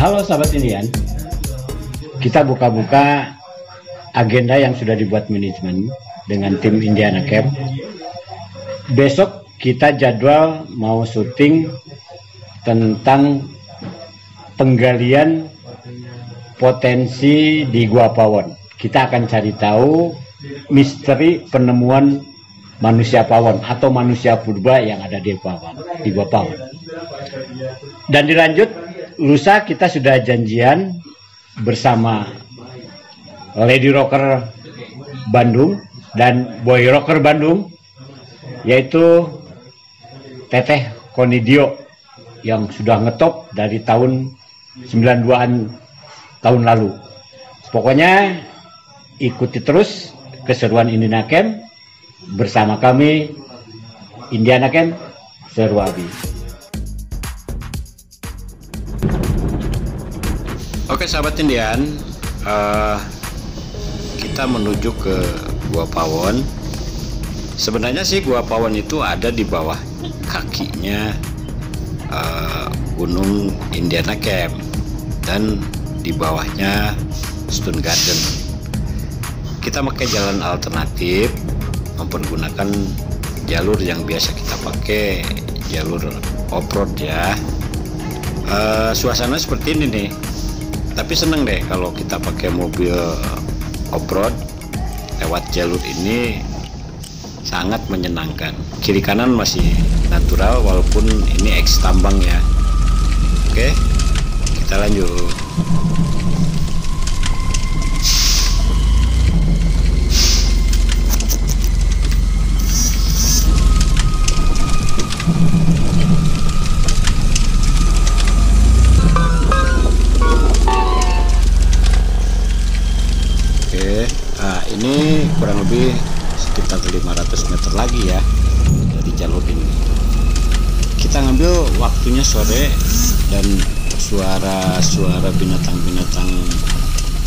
Halo sahabat Indian, kita buka-buka agenda yang sudah dibuat manajemen dengan tim Indiana Camp. Besok kita jadwal mau syuting tentang penggalian potensi di Gua Pawon. Kita akan cari tahu misteri penemuan manusia pawon atau manusia purba yang ada di Gua Pawon. Dan dilanjut, lusa kita sudah janjian bersama Lady Rocker Bandung dan Boy Rocker Bandung, yaitu Teteh Konidio yang sudah ngetop dari tahun 92-an tahun lalu. Pokoknya ikuti terus keseruan Indiana Camp bersama kami, Indiana Camp Seru Habis. Oke sahabat Indian, kita menuju ke Gua Pawon. Sebenarnya sih Gua Pawon itu ada di bawah kakinya Gunung Indiana Camp dan di bawahnya Stone Garden. Kita pakai jalan alternatif, mempergunakan jalur yang biasa kita pakai, jalur off-road ya. Suasana seperti ini nih. Tapi seneng deh kalau kita pakai mobil off-road lewat jalur ini, sangat menyenangkan. Kiri kanan masih natural walaupun ini eks tambang ya. Oke, kita lanjut. Ini kurang lebih sekitar 500 meter lagi ya dari jalur ini. Kita ngambil waktunya sore dan suara binatang-binatang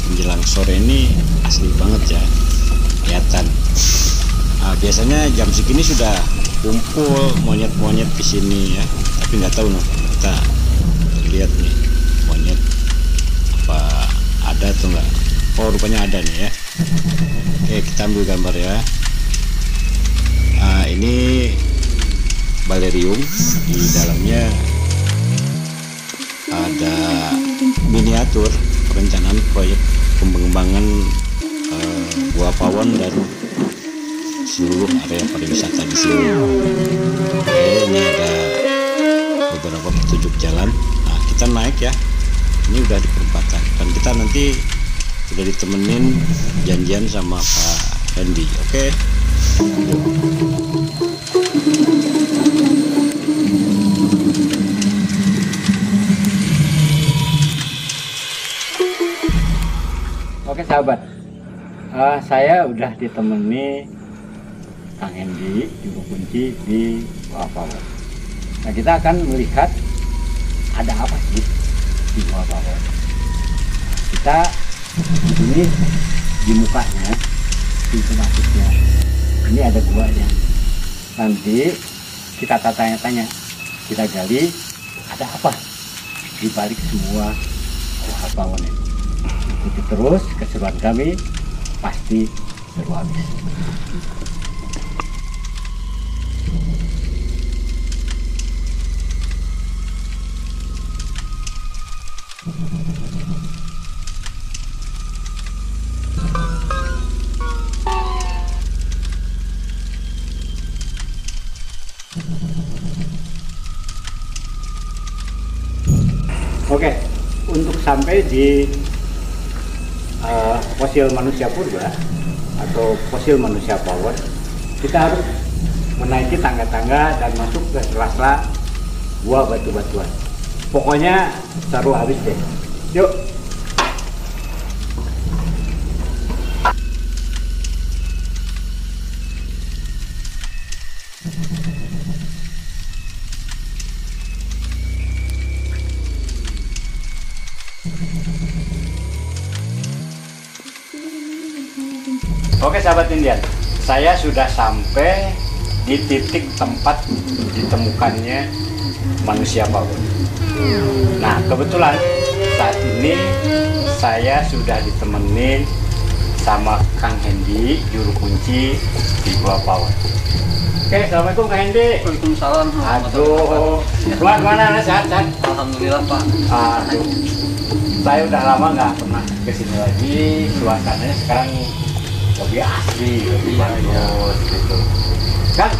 menjelang sore ini asli banget ya, kelihatan. Biasanya jam segini sudah kumpul monyet-monyet di sini ya, tapi nggak tahu nih, kita lihat nih monyet apa ada atau enggak. Oh, rupanya ada nih ya. Oke, kita ambil gambar ya. Ini balerium, di dalamnya ada miniatur perencanaan proyek pengembangan Gua Pawon dan seluruh area pariwisata di sini. Oke, ini ada beberapa petunjuk jalan. Nah, kita naik ya. Ini udah di perempatan dan kita nanti sudah ditemenin janjian sama Pak Randy. Oke. Oke sahabat, saya udah ditemani Kang Hendy, juru kunci di Gua Pawon. Nah, kita akan melihat ada apa sih di Gua Pawon. Kita ini di mukanya, pintu masuknya ini ada guanya. Nanti kita tanya-tanya, kita gali ada apa di balik semua Gua Pawon ini. Ikuti terus keseruan kami, pasti seru habis. Oke, untuk sampai di fosil manusia purba atau fosil manusia pawon, kita harus menaiki tangga-tangga dan masuk ke sela-sela gua batu-batuan. Pokoknya seru habis deh. Yuk. Oke sahabat Indian, saya sudah sampai di titik tempat ditemukannya manusia pawon. Nah kebetulan saat ini saya sudah ditemenin sama Kang Hendi, juru kunci di Gua Pawon. Oke, assalamualaikum Kang Hendi. Waalaikumsalam. Aduh, gimana sehat? Alhamdulillah Pak. Aduh, saya udah lama nggak pernah kesini lagi. Suasananya sekarang lebih asli, lebih bagus gitu. Kang,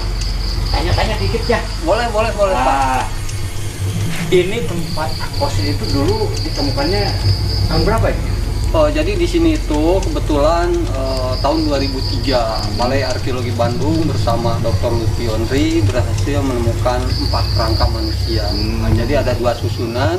tanya-tanya dikit ya. Boleh Pak. Nah, ini tempat kos itu dulu ditemukannya tahun berapa ya? Oh, jadi di sini itu kebetulan tahun 2003 Balai Arkeologi Bandung bersama Dr. Lutfi Onri berhasil menemukan 4 kerangka manusia. Nah, jadi ada 2 susunan,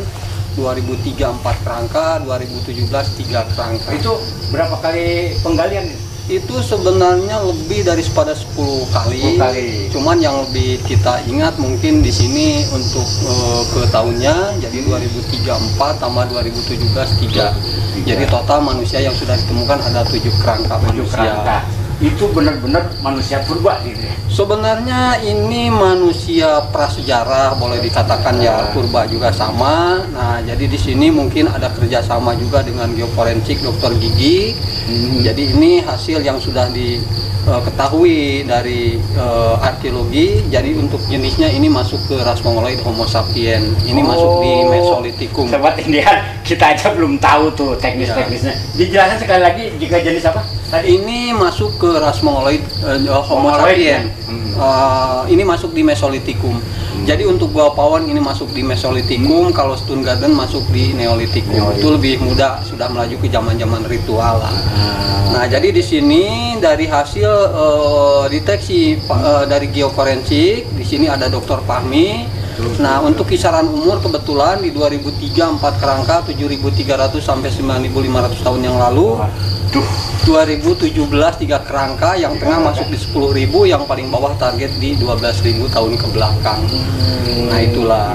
2003 4 kerangka, 2017 3 kerangka. Itu berapa kali penggalian? Itu sebenarnya lebih daripada 10 kali. 10 kali. Cuman yang lebih kita ingat mungkin di sini untuk ke tahunnya, jadi 2003 4 tambah 2017 3. Jadi total manusia yang sudah ditemukan ada 7 kerangka manusia. Kerangka. Itu benar-benar manusia purba gitu ya? Sebenarnya ini manusia prasejarah, boleh dikatakan ya, purba juga sama. Nah, jadi di sini mungkin ada kerjasama juga dengan geoforensik Dr. Gigi. Jadi ini hasil yang sudah diketahui dari arkeologi. Jadi untuk jenisnya ini masuk ke ras Mongoloid Homo sapiens. Ini masuk di Mesolitikum. Sobat Indian, kita aja belum tahu tuh teknis-teknisnya. Dijelaskan sekali lagi jika jenis apa? Tadi ini masuk ke ras Mongoloid Homo Mongoloid, sapiens. ya? Ini masuk di Mesolitikum. Jadi untuk Gua Pawon ini masuk di Mesolitikum, kalau Stone Garden masuk di Neolitikum. Itu lebih mudah, sudah melaju ke zaman-zaman ritual lah. Nah, jadi di sini dari hasil deteksi dari geoforensik, di sini ada Dr. Fahmi. Nah, untuk kisaran umur kebetulan di 2003 4 kerangka 7.300 sampai 9.500 tahun yang lalu. 2017 3 kerangka, yang tengah masuk di 10.000, yang paling bawah target di 12.000 tahun ke belakang. Nah, itulah.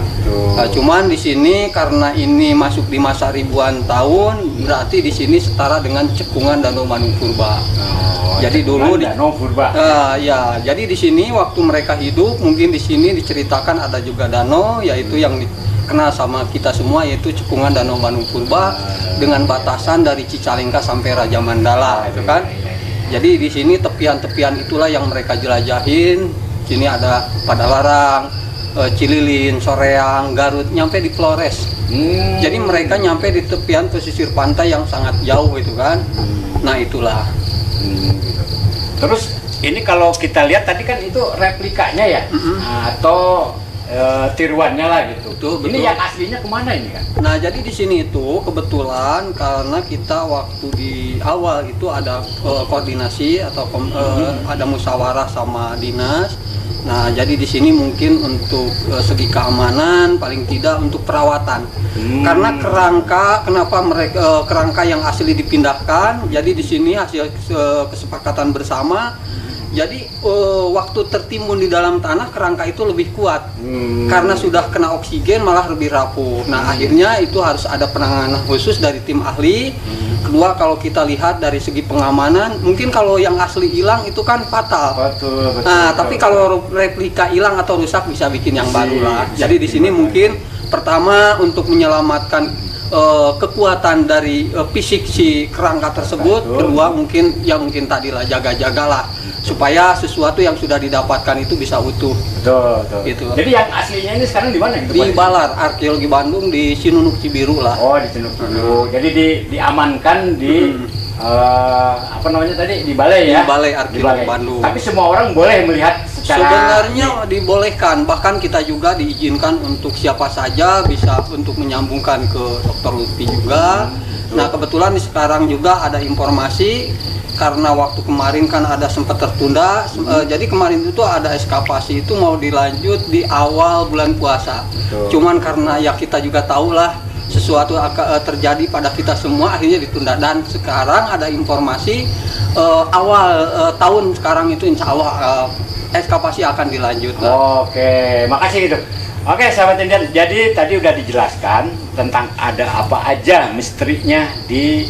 Nah, cuman di sini karena ini masuk di masa ribuan tahun, berarti di sini setara dengan cekungan Danau Bandung Purba. Jadi dulu di Danau Purba. Ya, jadi di sini waktu mereka hidup, mungkin di sini diceritakan ada juga danau, yaitu yang dikenal sama kita semua, yaitu cekungan Danau Bandung Purba dengan batasan dari Cicalengka sampai Raja Mandala, itu kan. Jadi di sini tepian-tepian itulah yang mereka jelajahin. Sini ada Padalarang, Cililin, Soreang, Garut, nyampe di Flores. Jadi mereka nyampe di tepian pesisir pantai yang sangat jauh itu kan. Nah, itulah. Terus ini kalau kita lihat tadi kan itu replikanya ya, atau tiruannya lah gitu. Betul. Ini yang aslinya kemana ini kan? Nah, jadi di sini itu kebetulan karena kita waktu di awal itu ada koordinasi atau ada musyawarah sama dinas. Nah, jadi di sini mungkin untuk segi keamanan, paling tidak untuk perawatan. Karena kerangka, kenapa mereka kerangka yang asli dipindahkan? Jadi di sini hasil kesepakatan bersama. Jadi waktu tertimbun di dalam tanah, kerangka itu lebih kuat. Karena sudah kena oksigen malah lebih rapuh. Nah, akhirnya itu harus ada penanganan khusus dari tim ahli. Kedua, kalau kita lihat dari segi pengamanan, mungkin kalau yang asli hilang itu kan fatal. Betul. Nah, tapi kalau replika hilang atau rusak bisa bikin yang baru lah. Jadi di sini mungkin pertama untuk menyelamatkan kekuatan dari fisik si kerangka tersebut. Kedua mungkin tadilah jaga-jagalah supaya sesuatu yang sudah didapatkan itu bisa utuh. Betul. Gitu. Jadi yang aslinya ini sekarang di mana? Di Balar Arkeologi Bandung di Sinunuk Cibiru lah. Oh, di Sinunuk Cibiru. Jadi diamankan di apa namanya tadi, di balai ya? Di Balai Arkeologi Bandung. Tapi semua orang boleh melihat secara sebenarnya dibolehkan, bahkan kita juga diizinkan untuk siapa saja bisa untuk menyambungkan ke Dr. Lutfi juga. Nah, kebetulan sekarang juga ada informasi karena waktu kemarin kan ada sempat tertunda. Jadi kemarin itu ada eskavasi itu mau dilanjut di awal bulan puasa. Cuman karena ya kita juga tahulah sesuatu akan terjadi pada kita semua, akhirnya ditunda. Dan sekarang ada informasi awal tahun sekarang itu insya Allah eskavasi akan dilanjut. Oke, makasih gitu. Oke, sahabat Indian, jadi tadi udah dijelaskan tentang ada apa aja misterinya di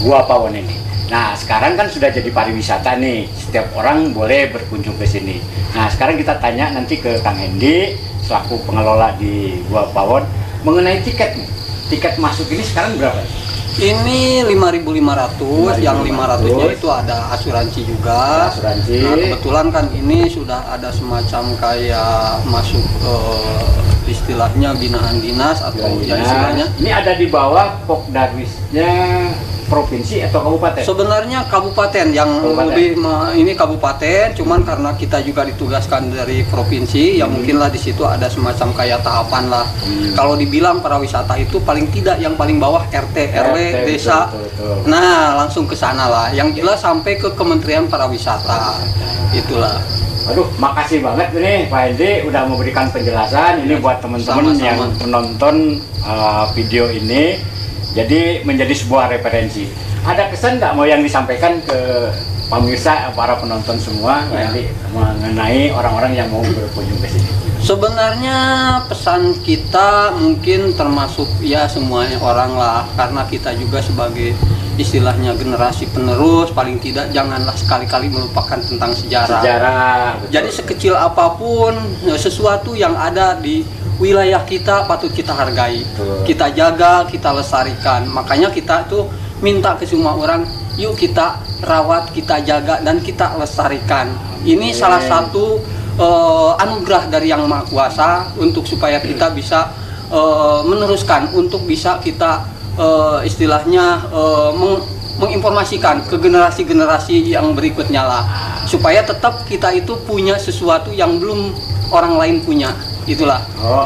Gua Pawon ini. Nah, sekarang kan sudah jadi pariwisata nih, setiap orang boleh berkunjung ke sini. Nah, sekarang kita tanya nanti ke Kang Hendi selaku pengelola di Gua Pawon mengenai tiket nih. tiket masuk ini sekarang berapa? Ini 5.500, yang 500-nya itu ada asuransi juga. Asuransi. Nah, kebetulan kan ini sudah ada semacam kayak masuk istilahnya binaan dinas atau ya istilahnya. Ini ada di bawah Pokdarwisnya provinsi atau kabupaten? Sebenarnya kabupaten yang lebih ini kabupaten, cuman karena kita juga ditugaskan dari provinsi, ya mungkinlah di situ ada semacam kayak tahapan lah. Kalau dibilang pariwisata itu paling tidak yang paling bawah RT, RW, desa. Betul. Nah, langsung ke sana lah. Yang jelas sampai ke Kementerian Pariwisata. Itulah. Aduh, makasih banget nih Pak Hendy udah memberikan penjelasan ini buat teman-teman yang menonton video ini. Jadi menjadi sebuah referensi. Ada kesan nggak mau yang disampaikan ke pemirsa, para penonton semua mengenai orang-orang yang mau berkunjung ke sini? Sebenarnya pesan kita mungkin termasuk ya semuanya orang lah, karena kita juga sebagai istilahnya generasi penerus, paling tidak janganlah sekali-kali melupakan tentang sejarah. Betul. Jadi sekecil apapun sesuatu yang ada di wilayah kita patut kita hargai, kita jaga, kita lestarikan. Makanya kita tuh minta ke semua orang, yuk kita rawat, kita jaga, dan kita lestarikan. Ini salah satu anugerah dari Yang Maha Kuasa untuk supaya kita bisa meneruskan, untuk bisa kita istilahnya menginformasikan ke generasi-generasi yang berikutnya lah, supaya tetap kita itu punya sesuatu yang belum orang lain punya. Itulah. Oh,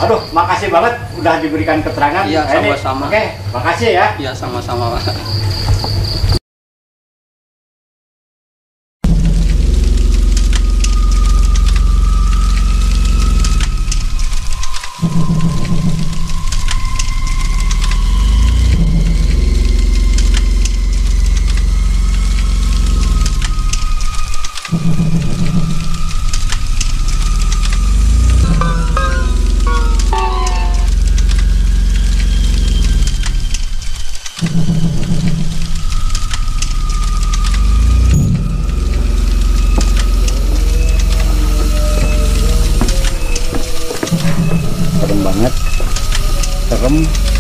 aduh, makasih banget udah diberikan keterangan. Iya, sama-sama. Oke, makasih ya. Iya, sama-sama, Pak. Serem banget, serem,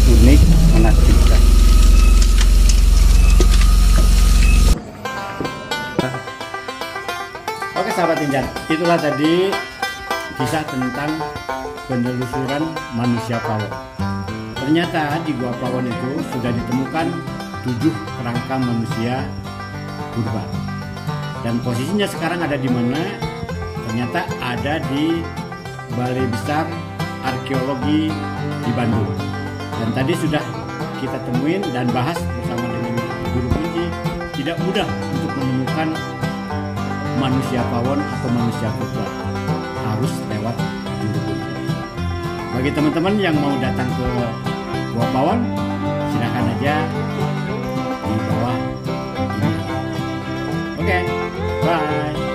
unik, menakjubkan. Oke sahabat Injan, itulah tadi kisah tentang penelusuran manusia Pawon. Ternyata di Gua Pawon itu sudah ditemukan 7 kerangka manusia purba. Dan posisinya sekarang ada di mana? Ternyata ada di Balai Besar Arkeologi di Bandung. Dan tadi sudah kita temuin dan bahas bersama dengan guru kunci, tidak mudah untuk menemukan manusia Pawon atau manusia purba, harus lewat guru kunci. Bagi teman-teman yang mau datang ke Gua Pawon, silakan aja di bawah ini. Oke, bye.